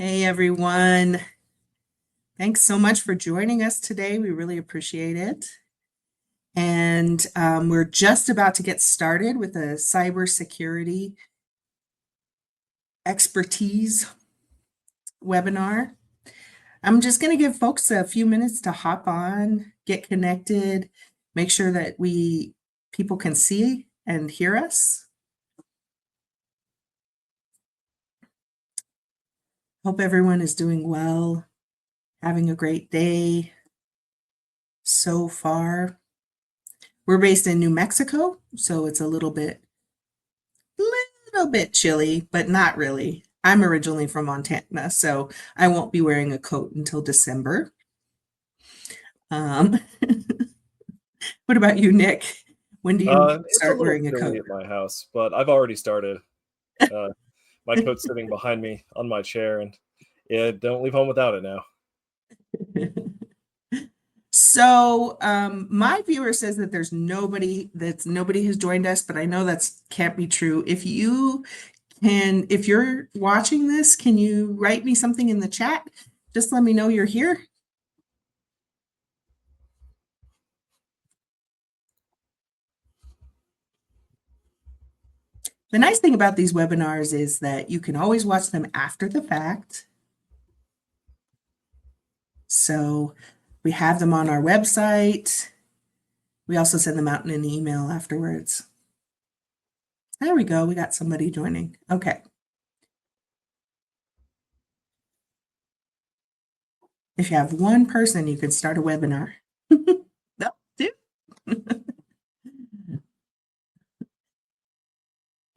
Hey everyone. Thanks so much for joining us today. We really appreciate it. And we're just about to get started with a cybersecurity expertise webinar. I'm just going to give folks a few minutes to hop on, get connected, make sure that people can see and hear us. Hope everyone is doing well, having a great day so far. We're based in New Mexico, so it's a little bit chilly, but not really. I'm originally from Montana, so I won't be wearing a coat until December. What about you, Nick? When do you It's a start little wearing a chilly coat? at my house, but I've already started. Uh, my coat's sitting behind me on my chair, and yeah, don't leave home without it now. So, my viewer says that there's nobody has joined us, but I know that's can't be true. If you're watching this, can you write me something in the chat? Just let me know you're here. The nice thing about these webinars is that you can always watch them after the fact. So we have them on our website. We also send them out in an email afterwards. There we go. We got somebody joining. Okay. If you have one person, you can start a webinar. No, two.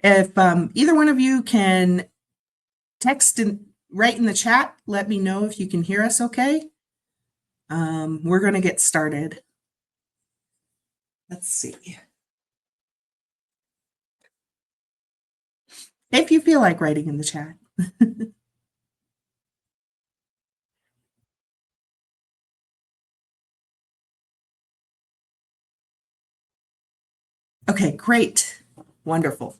If either one of you can text and write in the chat, let me know if you can hear us okay. We're going to get started. Let's see. If you feel like writing in the chat. Okay, great. Wonderful.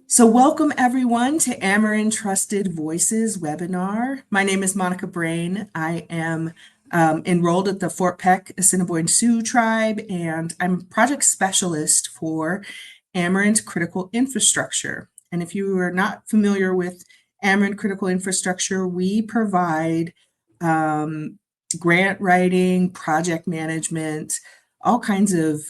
So welcome everyone to Amarin Trusted Voices webinar. My name is Monica Brain. I am enrolled at the Fort Peck Assiniboine Sioux Tribe, and I'm project specialist for Amarin's critical infrastructure. And if you are not familiar with Amarin critical infrastructure, we provide grant writing, project management, all kinds of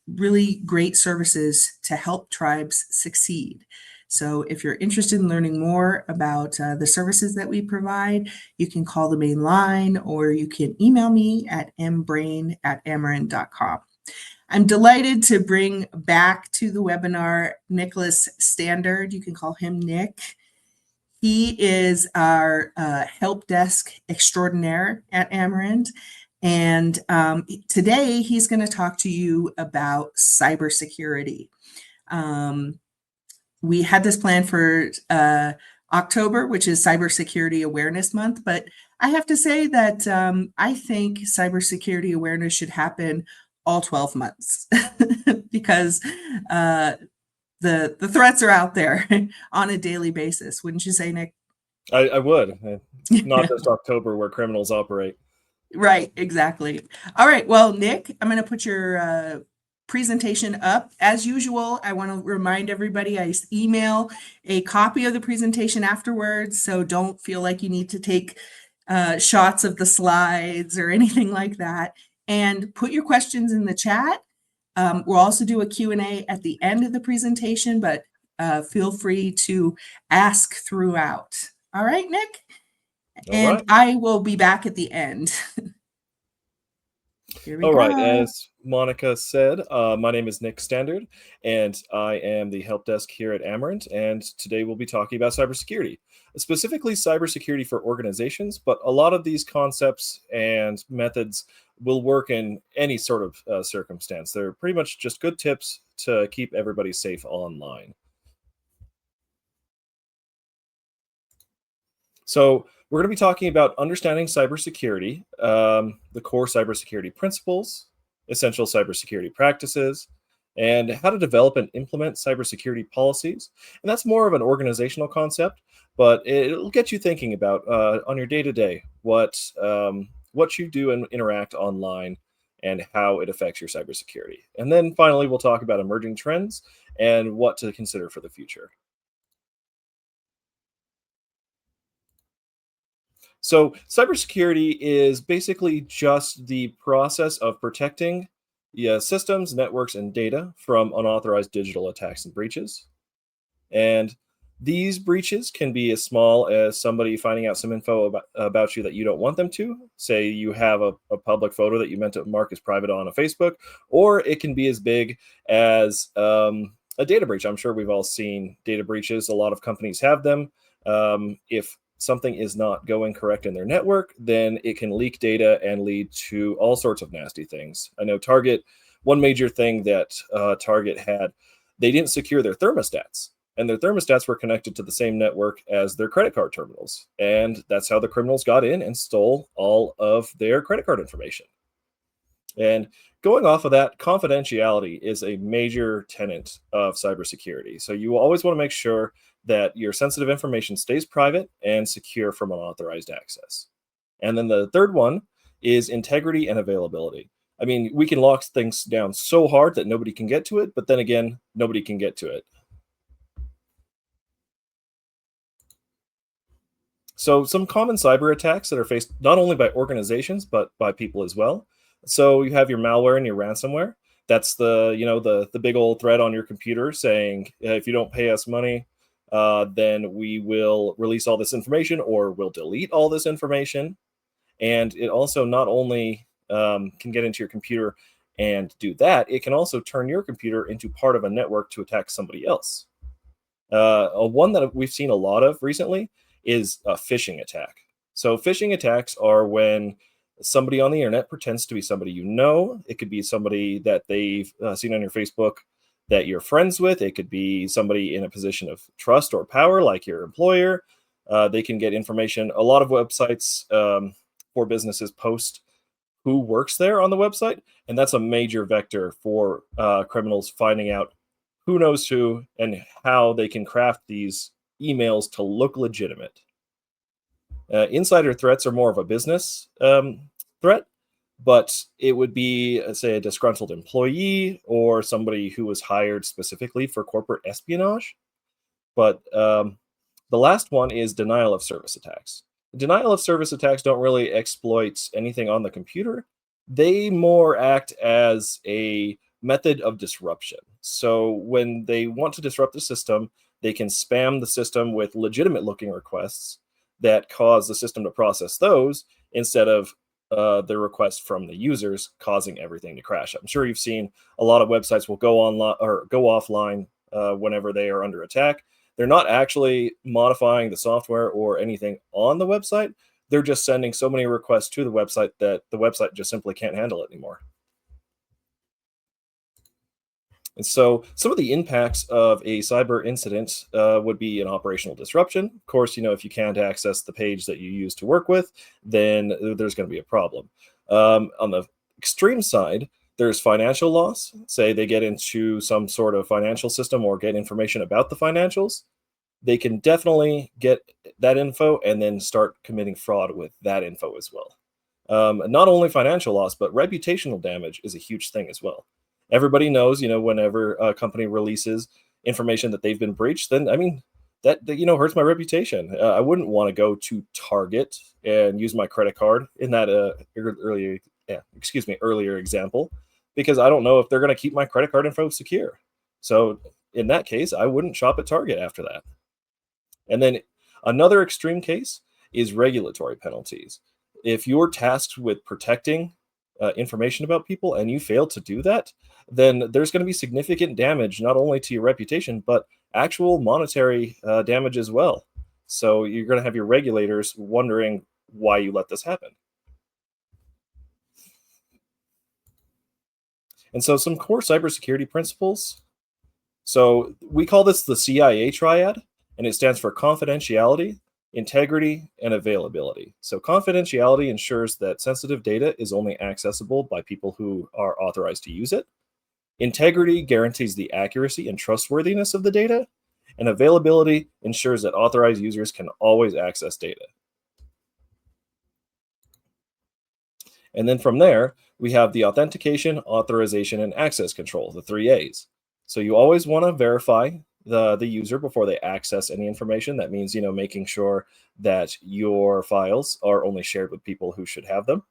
really great services to help tribes succeed. So if you're interested in learning more about the services that we provide, you can call the main line or you can email me at mbrain@amarin.com. I'm delighted to bring back to the webinar Nicholas Standard. You can call him Nick. He is our help desk extraordinaire at Amarin. And today he's going to talk to you about cybersecurity. We had this plan for October, which is Cybersecurity Awareness Month, but I have to say that I think cybersecurity awareness should happen all 12 months because the threats are out there on a daily basis. Wouldn't you say, Nick? I would. Not just October where criminals operate. Right, exactly. All right, well, Nick, I'm going to put your presentation up. As usual, I want to remind everybody I email a copy of the presentation afterwards, so don't feel like you need to take shots of the slides or anything like that. And put your questions in the chat. We'll also do a Q&A at the end of the presentation, but feel free to ask throughout. All right, Nick? All And right. I will be back at the end. Here we All go. right. As Monica said, my name is Nick Standard, and I am the help desk here at Amarin. And today we'll be talking about cybersecurity, specifically cybersecurity for organizations. But a lot of these concepts and methods will work in any sort of circumstance. They're pretty much just good tips to keep everybody safe online. So we're going to be talking about understanding cybersecurity, the core cybersecurity principles, essential cybersecurity practices, and how to develop and implement cybersecurity policies. And that's more of an organizational concept, but it'll get you thinking about on your day to day what you do and interact online and how it affects your cybersecurity. And then finally, we'll talk about emerging trends and what to consider for the future. So, cybersecurity is basically just the process of protecting, yeah, systems, networks, and data from unauthorized digital attacks and breaches. And these breaches can be as small as somebody finding out some info about you that you don't want them to. Say you have a public photo that you meant to mark as private on a Facebook, or it can be as big as a data breach. I'm sure we've all seen data breaches. A lot of companies have them. If something is not going correct in their network, then it can leak data and lead to all sorts of nasty things. I know Target, one major thing that Target had, they didn't secure their thermostats, and their thermostats were connected to the same network as their credit card terminals. And that's how the criminals got in and stole all of their credit card information. And going off of that, confidentiality is a major tenet of cybersecurity. So you always want to make sure that your sensitive information stays private and secure from unauthorized access. And then the third one is integrity and availability. I mean, we can lock things down so hard that nobody can get to it, but then again, nobody can get to it. So some common cyber attacks that are faced not only by organizations but by people as well. So you have your malware and your ransomware. That's the big old threat on your computer saying if you don't pay us money, then we will release all this information or we'll delete all this information. And it also not only can get into your computer and do that, it can also turn your computer into part of a network to attack somebody else. One that we've seen a lot of recently is a phishing attack. So, phishing attacks are when somebody on the internet pretends to be somebody you know. It could be somebody that they've seen on your Facebook that you're friends with. It could be somebody in a position of trust or power, like your employer. They can get information. A lot of websites for businesses post who works there on the website, and that's a major vector for criminals finding out who knows who and how they can craft these emails to look legitimate. Insider threats are more of a business threat, but it would be, say, a disgruntled employee or somebody who was hired specifically for corporate espionage. But the last one is denial of service attacks. Denial of service attacks don't really exploit anything on the computer. They more act as a method of disruption. So when they want to disrupt the system, they can spam the system with legitimate looking requests that cause the system to process those instead of the request from the users causing everything to crash. I'm sure you've seen a lot of websites will go online or go offline whenever they are under attack. They're not actually modifying the software or anything on the website. They're just sending so many requests to the website that the website just simply can't handle it anymore. And so some of the impacts of a cyber incident would be an operational disruption. Of course, if you can't access the page that you use to work with, then there's going to be a problem. On the extreme side, there's financial loss. Say they get into some sort of financial system or get information about the financials. They can definitely get that info and then start committing fraud with that info as well. Not only financial loss, but reputational damage is a huge thing as well. Everybody knows, whenever a company releases information that they've been breached, then I mean that hurts my reputation. I wouldn't want to go to Target and use my credit card in that earlier example, because I don't know if they're going to keep my credit card info secure. So in that case, I wouldn't shop at Target after that. And then another extreme case is regulatory penalties. If you're tasked with protecting information about people and you fail to do that, then there's going to be significant damage not only to your reputation, but actual monetary damage as well. So you're going to have your regulators wondering why you let this happen. And so some core cybersecurity principles. So we call this the CIA triad, and it stands for confidentiality, integrity, and availability. So confidentiality ensures that sensitive data is only accessible by people who are authorized to use it. Integrity guarantees the accuracy and trustworthiness of the data, and availability ensures that authorized users can always access data. And then from there, we have the authentication, authorization, and access control, the three A's. So you always want to verify the user before they access any information. That means, making sure that your files are only shared with people who should have them.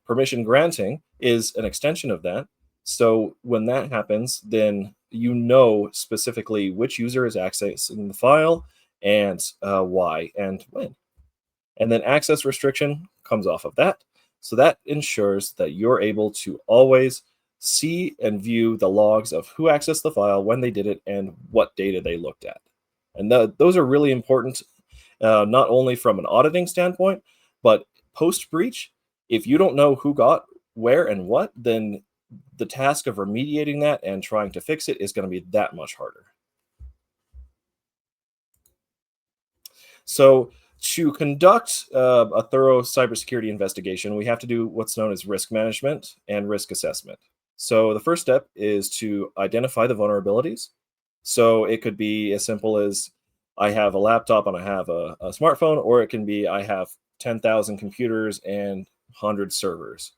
Permission granting is an extension of that. So when that happens, then you know specifically which user is accessing the file and why and when. And then access restriction comes off of that. So that ensures that you're able to always see and view the logs of who accessed the file, when they did it, and what data they looked at. And those are really important, not only from an auditing standpoint, but post breach. If you don't know who got where and what, then the task of remediating that and trying to fix it is going to be that much harder. So to conduct a thorough cybersecurity investigation, we have to do what's known as risk management and risk assessment. So the first step is to identify the vulnerabilities. So it could be as simple as I have a laptop and I have a smartphone, or it can be I have 10,000 computers and 100 servers.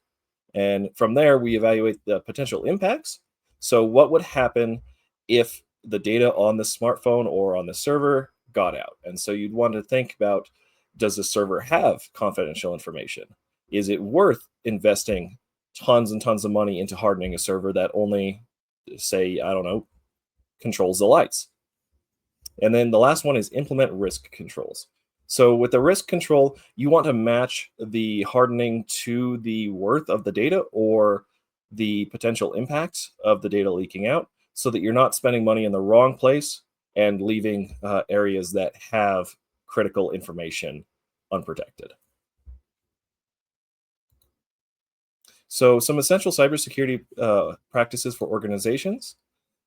And from there, we evaluate the potential impacts. So what would happen if the data on the smartphone or on the server got out? And so you'd want to think about, does the server have confidential information? Is it worth investing tons and tons of money into hardening a server that only, say, I don't know, controls the lights? And then the last one is implement risk controls. So with the risk control, you want to match the hardening to the worth of the data or the potential impact of the data leaking out, so that you're not spending money in the wrong place and leaving areas that have critical information unprotected. So some essential cybersecurity practices for organizations.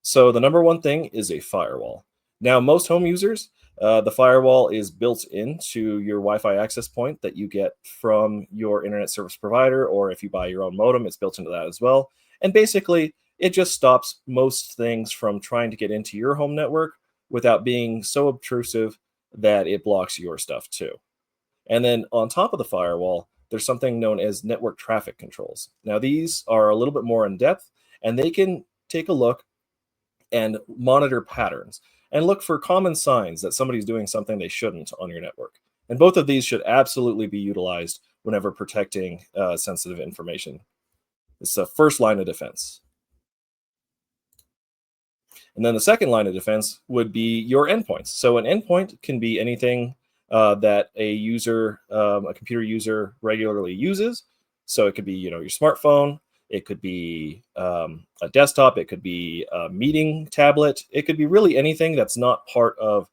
So the number one thing is a firewall. Now, most home users, the firewall is built into your Wi-Fi access point that you get from your internet service provider, or if you buy your own modem, it's built into that as well. And basically, it just stops most things from trying to get into your home network without being so obtrusive that it blocks your stuff too. And then on top of the firewall, there's something known as network traffic controls. Now, these are a little bit more in depth, and they can take a look and monitor patterns and look for common signs that somebody's doing something they shouldn't on your network. And both of these should absolutely be utilized whenever protecting sensitive information. It's the first line of defense. And then the second line of defense would be your endpoints. So an endpoint can be anything that a user, a computer user, regularly uses. So it could be, your smartphone. It could be a desktop. It could be a meeting tablet. It could be really anything that's not part of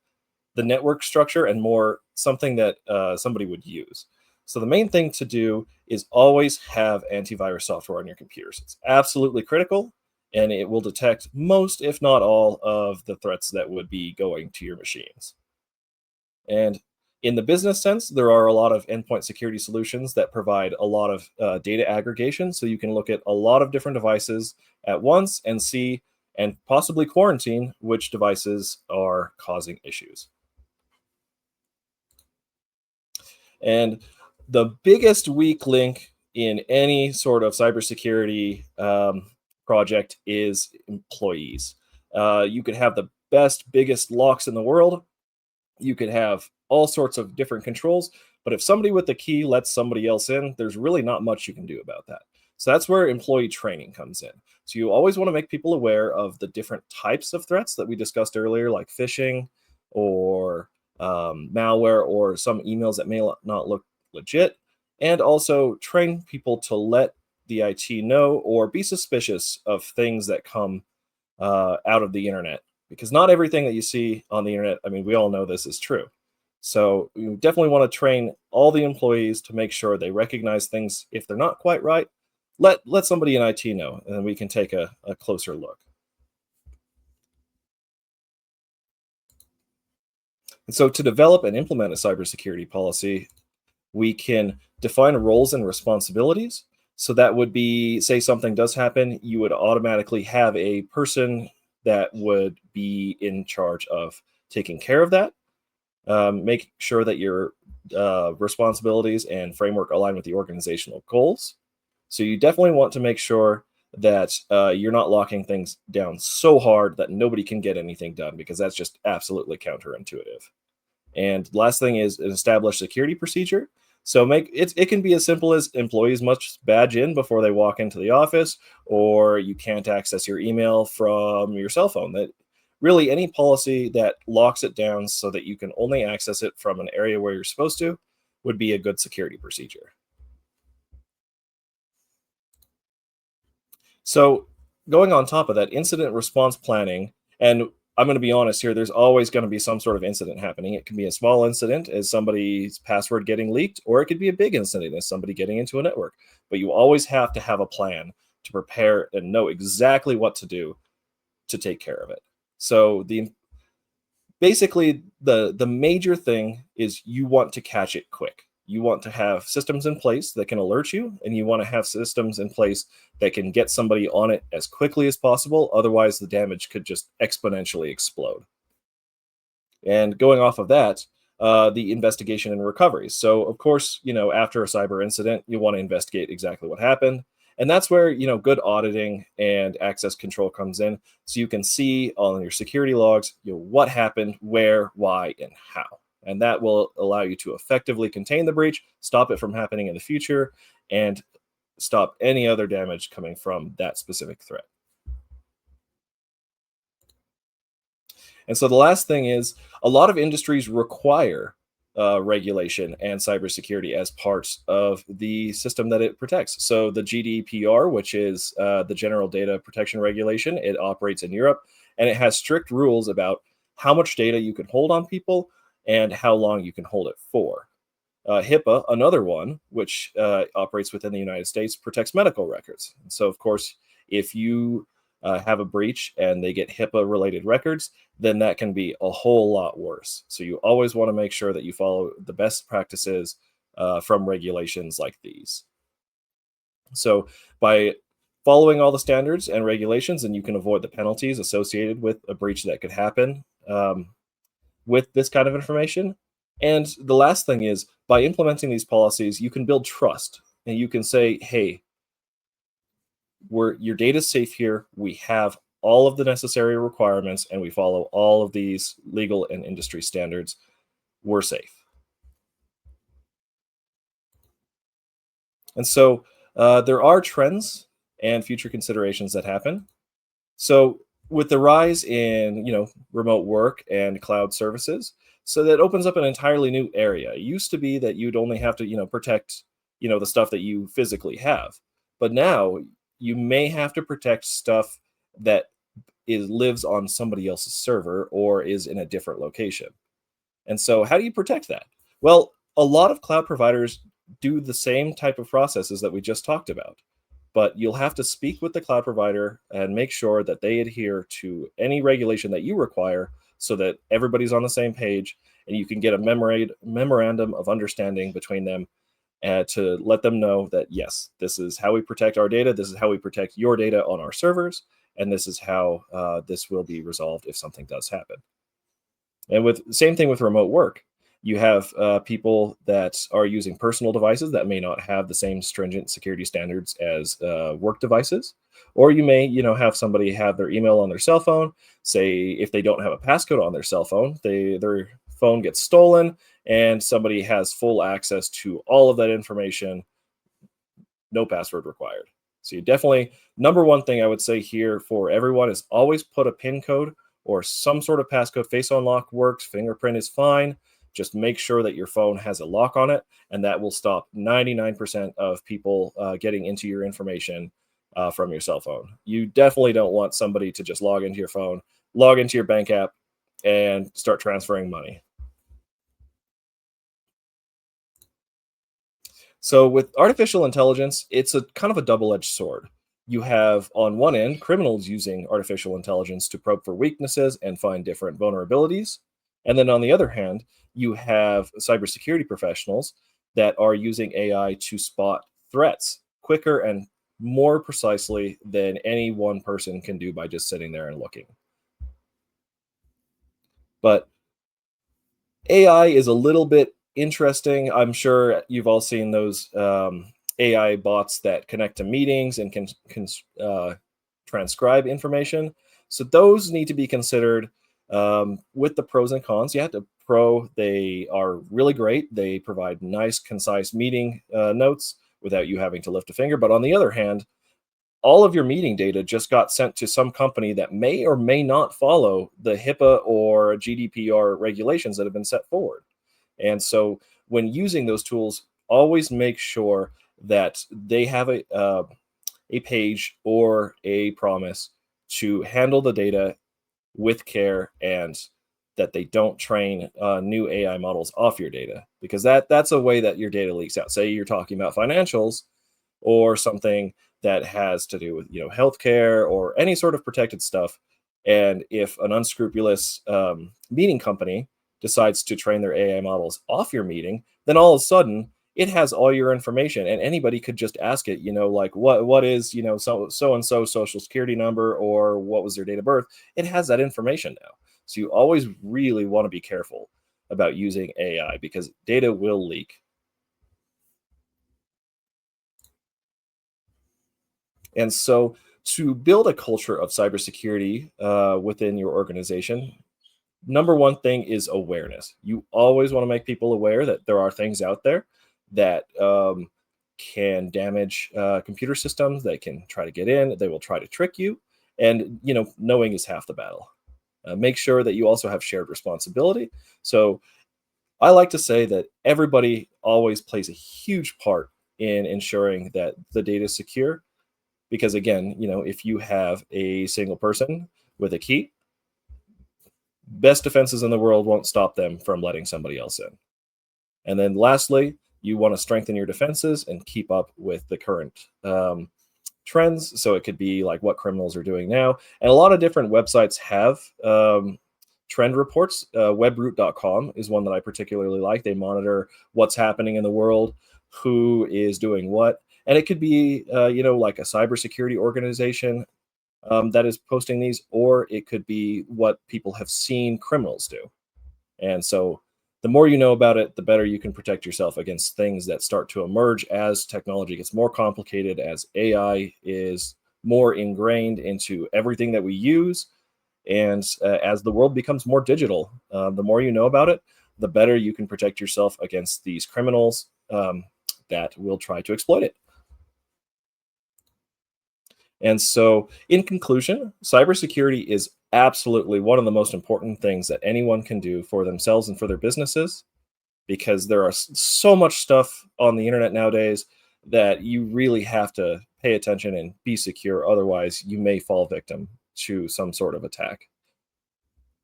the network structure and more something that somebody would use. So the main thing to do is always have antivirus software on your computers. It's absolutely critical, and it will detect most, if not all, of the threats that would be going to your machines. And in the business sense, there are a lot of endpoint security solutions that provide a lot of data aggregation. So you can look at a lot of different devices at once and see and possibly quarantine which devices are causing issues. And the biggest weak link in any sort of cybersecurity project is employees. You could have the best, biggest locks in the world. You could have all sorts of different controls, but if somebody with the key lets somebody else in, there's really not much you can do about that. So that's where employee training comes in. So you always want to make people aware of the different types of threats that we discussed earlier, like phishing or malware or some emails that may not look legit, and also train people to let the IT know or be suspicious of things that come out of the internet, because not everything that you see on the internet, I mean, we all know this is true. So you definitely want to train all the employees to make sure they recognize things if they're not quite right. Let somebody in IT know, and then we can take a closer look. And so to develop and implement a cybersecurity policy, we can define roles and responsibilities. So that would be, say something does happen, you would automatically have a person that would be in charge of taking care of that, make sure that your responsibilities and framework align with the organizational goals. So you definitely want to make sure that you're not locking things down so hard that nobody can get anything done, because that's just absolutely counterintuitive. And last thing is an established security procedure. So make it, it can be as simple as employees must badge in before they walk into the office, or you can't access your email from your cell phone. That really any policy that locks it down so that you can only access it from an area where you're supposed to would be a good security procedure. So, going on top of that, incident response planning, and I'm going to be honest here, there's always going to be some sort of incident happening. It can be a small incident as somebody's password getting leaked, or it could be a big incident as somebody getting into a network. But you always have to have a plan to prepare and know exactly what to do to take care of it. So the basically the major thing is you want to catch it quick. You want to have systems in place that can alert you, and you want to have systems in place that can get somebody on it as quickly as possible. Otherwise the damage could just exponentially explode. And going off of that, the investigation and recovery. So, of course, after a cyber incident, you want to investigate exactly what happened. And that's where, good auditing and access control comes in. So you can see on your security logs, what happened, where, why, and how. And that will allow you to effectively contain the breach, stop it from happening in the future, and stop any other damage coming from that specific threat. And so the last thing is, a lot of industries require regulation and cybersecurity as parts of the system that it protects. So the GDPR, which is the General Data Protection Regulation, it operates in Europe, and it has strict rules about how much data you can hold on people and how long you can hold it for. HIPAA, another one, which operates within the United States, protects medical records. So, of course, if you have a breach and they get HIPAA related records, then that can be a whole lot worse. So, you always want to make sure that you follow the best practices from regulations like these. So, by following all the standards and regulations, and you can avoid the penalties associated with a breach that could happen. With this kind of information. And the last thing is, by implementing these policies, you can build trust, and you can say, hey, your data is safe here. We have all of the necessary requirements, and we follow all of these legal and industry standards. We're safe. And so there are trends and future considerations that happen. So with the rise in remote work and cloud services, so that opens up an entirely new area. It used to be that you'd only have to protect the stuff that you physically have, but now you may have to protect stuff that lives on somebody else's server or is in a different location. And so how do you protect that? Well, a lot of cloud providers do the same type of processes that we just talked about, but you'll have to speak with the cloud provider and make sure that they adhere to any regulation that you require so that everybody's on the same page, and you can get a memorandum of understanding between them to let them know that, yes, this is how we protect our data, this is how we protect your data on our servers, and this is how this will be resolved if something does happen. And with same thing with remote work, you have people that are using personal devices that may not have the same stringent security standards as work devices, or you may have somebody have their email on their cell phone. Say if they don't have a passcode on their cell phone, their phone gets stolen, and somebody has full access to all of that information, no password required. So you definitely, number one thing I would say here for everyone is always put a PIN code or some sort of passcode. Face unlock works, fingerprint is fine. Just make sure that your phone has a lock on it, and that will stop 99% of people getting into your information from your cell phone. You definitely don't want somebody to just log into your phone, log into your bank app, and start transferring money. So with artificial intelligence, it's a kind of a double-edged sword. You have on one end criminals using artificial intelligence to probe for weaknesses and find different vulnerabilities. And then on the other hand, you have cybersecurity professionals that are using AI to spot threats quicker and more precisely than any one person can do by just sitting there and looking. But AI is a little bit interesting. I'm sure you've all seen those AI bots that connect to meetings and can transcribe information. So those need to be considered with the pros and cons. Yeah, the pro, they are really great. They provide nice, concise meeting notes without you having to lift a finger. But on the other hand, all of your meeting data just got sent to some company that may or may not follow the HIPAA or GDPR regulations that have been set forward. And so when using those tools, always make sure that they have a page or a promise to handle the data with care, and that they don't train new AI models off your data, because that's a way that your data leaks out. Say you're talking about financials or something that has to do with healthcare or any sort of protected stuff, and if an unscrupulous meeting company decides to train their AI models off your meeting, then all of a sudden it has all your information, and anybody could just ask it, like what is so and so social security number, or what was their date of birth. It has that information now. So you always really want to be careful about using AI, because data will leak. And so, to build a culture of cybersecurity within your organization, number one thing is awareness. You always want to make people aware that there are things out there that can damage computer systems. They can try to get in. They will try to trick you. And knowing is half the battle. Make sure that you also have shared responsibility. So I like to say that everybody always plays a huge part in ensuring that the data is secure, because again, if you have a single person with a key, best defenses in the world won't stop them from letting somebody else in. And then lastly, you want to strengthen your defenses and keep up with the current trends. So it could be like what criminals are doing now, and a lot of different websites have trend reports. Webroot.com is one that I particularly like. They monitor what's happening in the world, who is doing what. And it could be, like a cybersecurity organization that is posting these, or it could be what people have seen criminals do. And so the more you know about it, the better you can protect yourself against things that start to emerge as technology gets more complicated, as AI is more ingrained into everything that we use, and as the world becomes more digital. The more you know about it, the better you can protect yourself against these criminals that will try to exploit it. And so, in conclusion, cybersecurity is absolutely one of the most important things that anyone can do for themselves and for their businesses, because there are so much stuff on the internet nowadays that you really have to pay attention and be secure. Otherwise, you may fall victim to some sort of attack.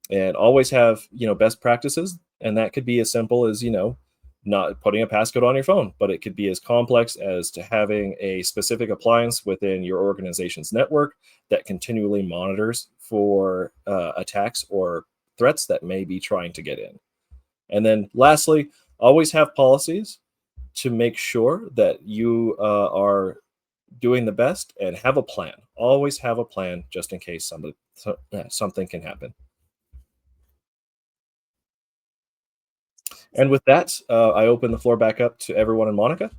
And always have best practices, and that could be as simple as not putting a passcode on your phone, but it could be as complex as to having a specific appliance within your organization's network that continually monitors for attacks or threats that may be trying to get in. And then lastly, always have policies to make sure that you are doing the best, and have a plan. Always have a plan just in case something can happen. And with that, I open the floor back up to everyone and Monica.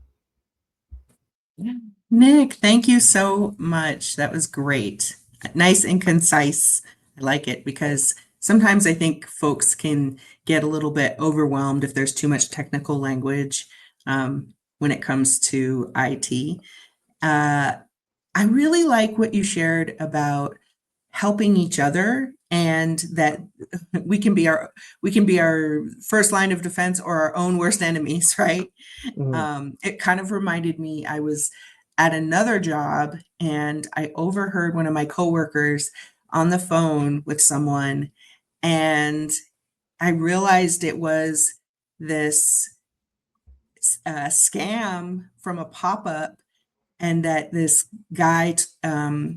Yeah. Nick, thank you so much. That was great. Nice and concise. I like it because sometimes I think folks can get a little bit overwhelmed if there's too much technical language when it comes to IT. Uh, I really like what you shared about helping each other, and that we can be our first line of defense or our own worst enemies, right? Mhm. It kind of reminded me, I was at another job and I overheard one of my coworkers on the phone with someone, and I realized it was this scam from a pop-up, and that this guy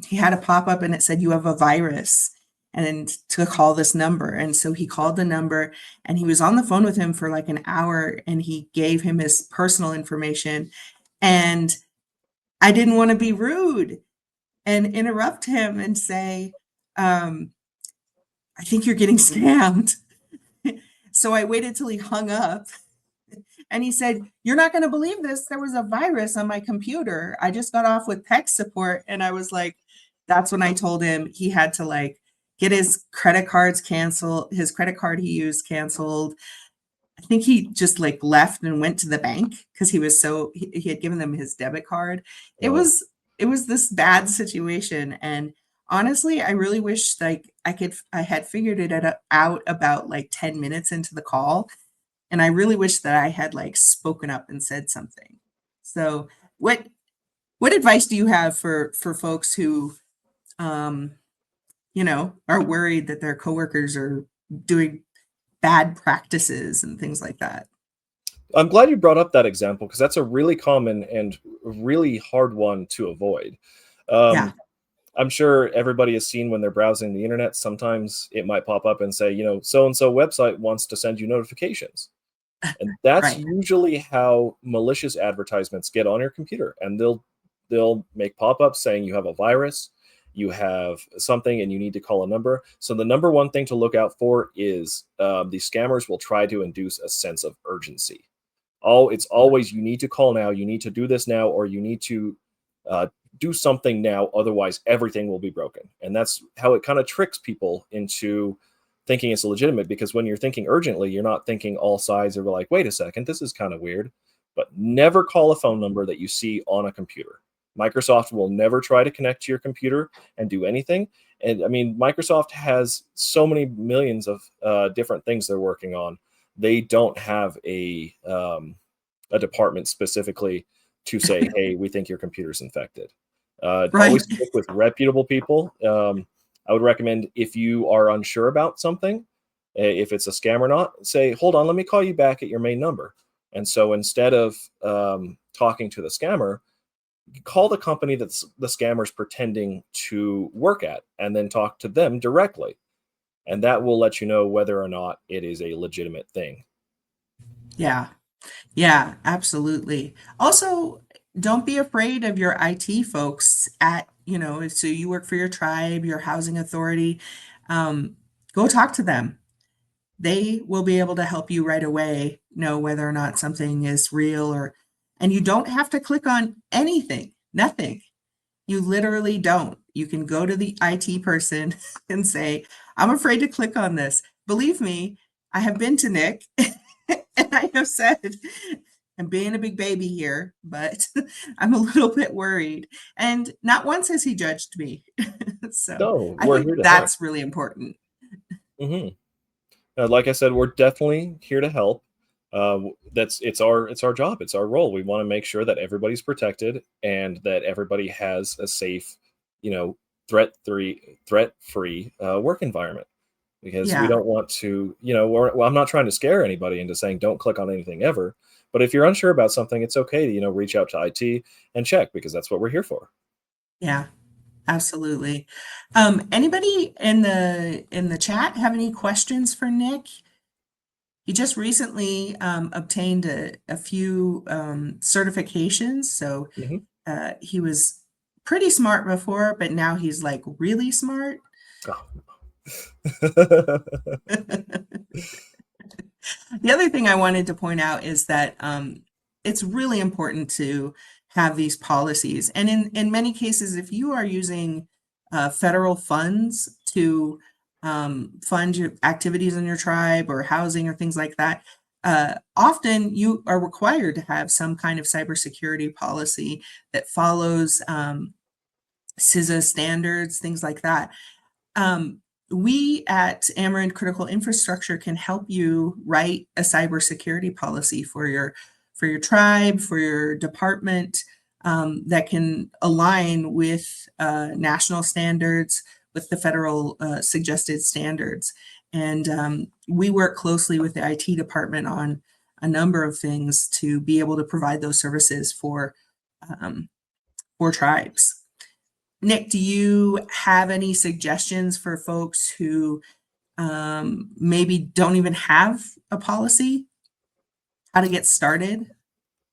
he had a pop-up and it said you have a virus and to call this number. And so he called the number, and he was on the phone with him for like an hour, and he gave him his personal information, and I didn't want to be rude and interrupt him and say, um, I think you're getting scammed. So I waited till he hung up and he said, "You're not going to believe this. There was a virus on my computer. I just got off with tech support." And I was like, that's when I told him he had to like get his credit cards canceled, his credit card he used canceled. I think he just like left and went to the bank because he had given them his debit card. It Oh, was it was this bad situation, and honestly, I really wish like I had figured it out about like 10 minutes into the call, and I really wish that I had like spoken up and said something. So, what what advice do you have for folks who um, are worried that their coworkers are doing bad practices and things like that? I'm glad you brought up that example because that's a really common and really hard one to avoid. Yeah, Um, I'm sure everybody has seen when they're browsing the internet, sometimes it might pop up and say, so and so website wants to send you notifications. And that's right. usually how malicious advertisements get on your computer. And they'll make pop-ups saying you have a virus, you have something, and you need to call a number. So the number one thing to look out for is these scammers will try to induce a sense of urgency. It's always you need to call now, you need to do this now, or you need to uh, do something now. Otherwise, everything will be broken. And that's how it kind of tricks people into thinking it's legitimate. Because when you're thinking urgently, you're not thinking all sides of like, wait a second, this is kind of weird. But never call a phone number that you see on a computer. Microsoft will never try to connect to your computer and do anything. And I mean, Microsoft has so many millions of different things they're working on. They don't have a department specifically to say, "Hey, we think your computer's infected." Right. Always stick with reputable people. I would recommend if you are unsure about something, if it's a scam or not, say, "Hold on, let me call you back at your main number." And so instead of talking to the scammer, call the company that the scammer's pretending to work at, and then talk to them directly, and that will let you know whether or not it is a legitimate thing. Yeah. Yeah, absolutely. Also, don't be afraid of your IT folks so you work for your tribe, your housing authority. Um, Go talk to them. They will be able to help you right away know whether or not something is real and you don't have to click on anything, nothing. You literally don't. You can go to the IT person and say, I'm afraid to click on this. Believe me, I have been to Nick and I have said, I'm being a big baby here, but I'm a little bit worried. And not once has he judged me. So No, I we're think here to help. that's really important. Mhm. Like I said, we're definitely here to help. That's it's our job. It's our role. We want to make sure that everybody's protected and that everybody has a safe, you know, threat free work environment. Because we Yeah. don't want to, well, I'm not trying to scare anybody into saying don't click on anything ever. But if you're unsure about something, it's okay to reach out to IT and check because that's what we're here for. Yeah. Absolutely. Anybody in the chat have any questions for Nick? He just recently obtained a few certifications, so Mhm. he was pretty smart before, but now he's like really smart. Oh. The other thing I wanted to point out is that it's really important to have these policies. And in many cases, if you are using federal funds to fund your activities in your tribe or housing or things like that, often you are required to have some kind of cybersecurity policy that follows CISA standards, things like that. Um, we at Amarin Critical Infrastructure can help you write a cybersecurity policy for your tribe, for your department that can align with national standards, with the federal suggested standards. And we work closely with the IT department on a number of things to be able to provide those services um, for tribes. Nick, do you have any suggestions for folks who maybe don't even have a policy? How to get started?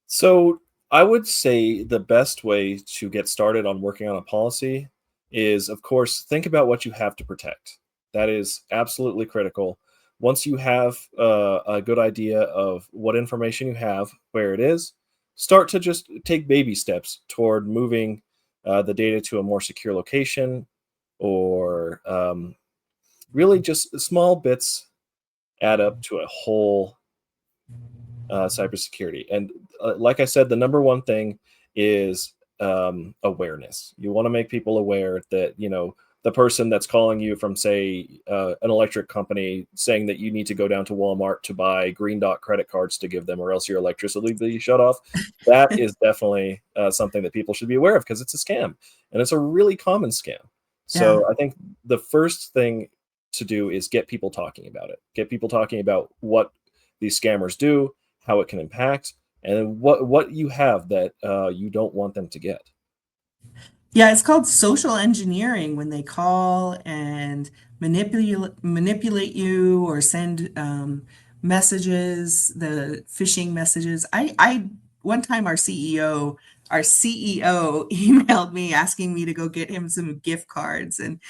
So I would say the best way to get started on working on a policy is, of course, think about what you have to protect. That is absolutely critical. Once you have a good idea of what information you have, where it is, start to just take baby steps toward moving the data to a more secure location, or really just small bits add up to a whole cybersecurity. And like I said, the number one thing is awareness. You want to make people aware that, the person that's calling you from, say, an electric company saying that you need to go down to Walmart to buy green dot credit cards to give them, or else your electricity will be shut off. That is definitely something that people should be aware of, because it's a scam, and it's a really common scam. Yeah. So I think the first thing to do is get people talking about it. Get people talking about what these scammers do, how it can impact, and what you have that you don't want them to get. Yeah, it's called social engineering when they call and manipulate you or send messages, the phishing messages. I one time our CEO emailed me asking me to go get him some gift cards, and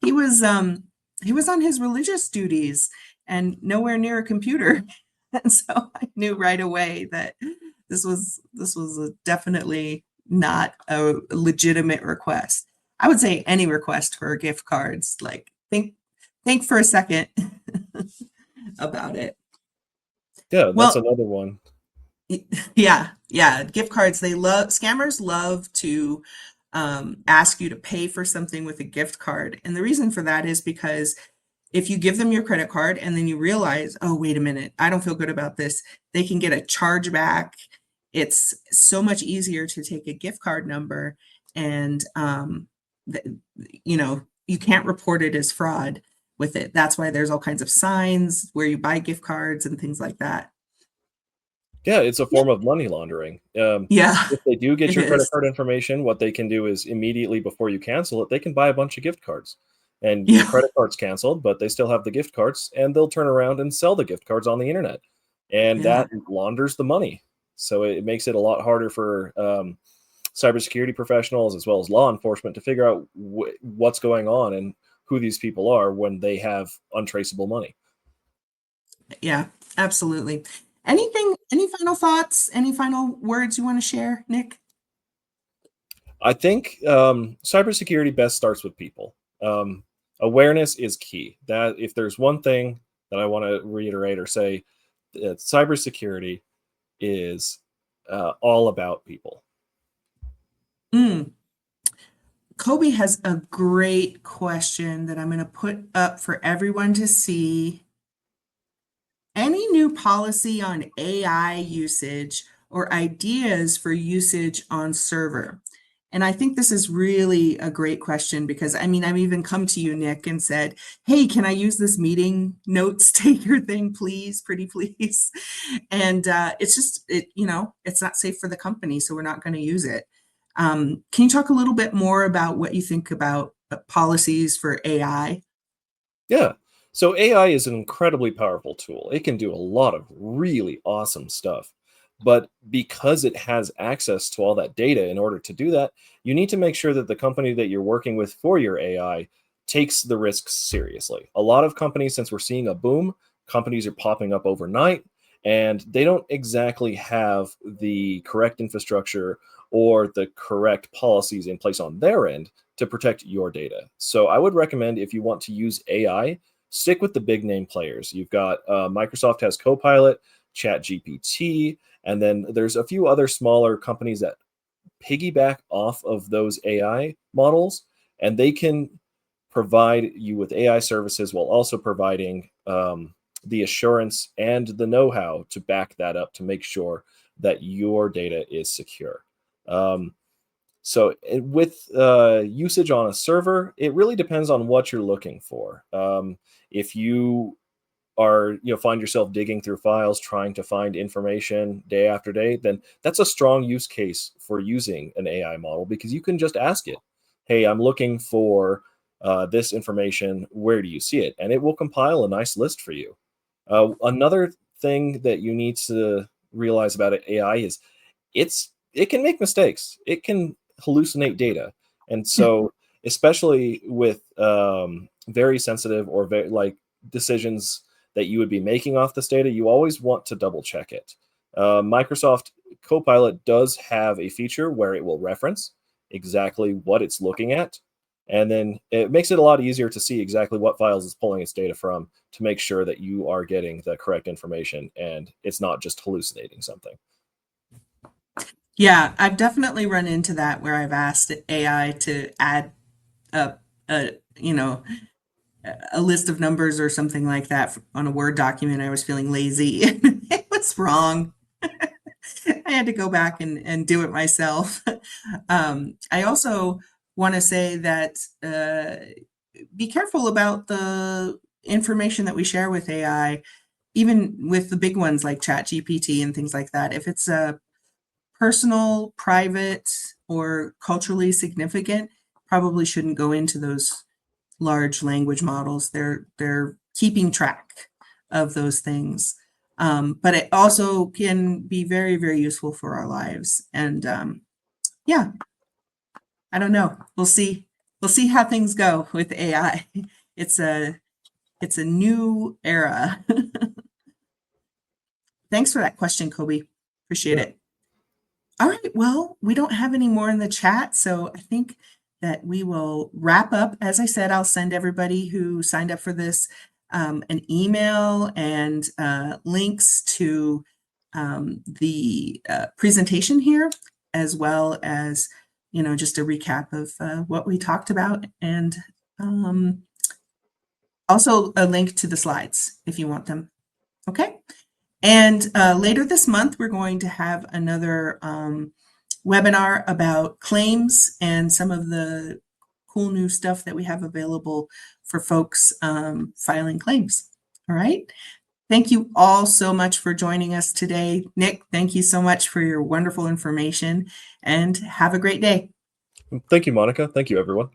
he was um he was on his religious duties and nowhere near a computer. And so I knew right away that this was definitely not a legitimate request. I would say any request for gift cards, like think for a second about it. Yeah, that's Well, another one. yeah, yeah, gift cards, scammers love to ask you to pay for something with a gift card. And the reason for that is because if you give them your credit card and then you realize, oh, wait a minute, I don't feel good about this, they can get a chargeback. It's so much easier to take a gift card number and, th- you can't report it as fraud with it. That's why there's all kinds of signs where you buy gift cards and things like that. Yeah, it's a Yeah, form of money laundering. yeah, If they do get it your credit is. card information, what they can do is immediately before you cancel it, they can buy a bunch of gift cards. And your Yeah, credit card's canceled, but they still have the gift cards, and they'll turn around and sell the gift cards on the internet. And yeah, that launders the money. So it makes it a lot harder for cybersecurity professionals as well as law enforcement to figure out what's going on and who these people are when they have untraceable money. yeah, absolutely. Any final thoughts? Any final words you want to share, Nick? I think cybersecurity best starts with people. Awareness is key. That if there's one thing that I want to reiterate or say, cybersecurity is all about people. Mm. Kobe has a great question that I'm going to put up for everyone to see. Any new policy on AI usage or ideas for usage on server? And I think this is really a great question because I mean, I've even come to you, Nick, and said, hey, can I use this meeting notes taker thing, please, pretty please? And it's just, it's not safe for the company, so we're not going to use it. Can you talk a little bit more about what you think about policies for AI? Yeah. So AI is an incredibly powerful tool. It can do a lot of really awesome stuff. But because it has access to all that data, in order to do that, you need to make sure that the company that you're working with for your AI takes the risks seriously. A lot of companies, since we're seeing a boom, companies are popping up overnight, and they don't exactly have the correct infrastructure or the correct policies in place on their end to protect your data. So I would recommend, if you want to use AI, stick with the big name players. You've got Microsoft has Copilot, ChatGPT, and then there's a few other smaller companies that piggyback off of those AI models, and they can provide you with AI services while also providing the assurance and the know-how to back that up to make sure that your data is secure. Um, with usage on a server, it really depends on what you're looking for. If you find yourself digging through files trying to find information day after day, then that's a strong use case for using an AI model, because you can just ask it, hey, I'm looking for this information, where do you see it? And it will compile a nice list for you. Another thing that you need to realize about AI is it's it can make mistakes. It can hallucinate data. And so, especially with very sensitive or very like decisions that you would be making off this data, you always want to double check it. Microsoft Copilot does have a feature where it will reference exactly what it's looking at. And then it makes it a lot easier to see exactly what files it's pulling its data from to make sure that you are getting the correct information and it's not just hallucinating something. Yeah, I've definitely run into that where I've asked AI to add a you know, a list of numbers or something like that on a Word document. I was feeling lazy. It was wrong. I had to go back and do it myself. I also want to say that be careful about the information that we share with AI, even with the big ones like ChatGPT and things like that. If it's personal, private, or culturally significant, probably shouldn't go into those large language models. They're keeping track of those things. But it also can be very, very useful for our lives. And yeah, I don't know. We'll see. We'll see how things go with AI. It's a new era. Thanks for that question, Kobe. Appreciate Yeah. it. All right. Well, we don't have any more in the chat, so I think that we will wrap up. As I said, I'll send everybody who signed up for this an email and links to the presentation here, as well as, just a recap of what we talked about, and also a link to the slides if you want them. Okay. And later this month, we're going to have another webinar about claims and some of the cool new stuff that we have available for folks filing claims. All right. Thank you all so much for joining us today. Nick, thank you so much for your wonderful information, and have a great day. Thank you, Monica. Thank you, everyone.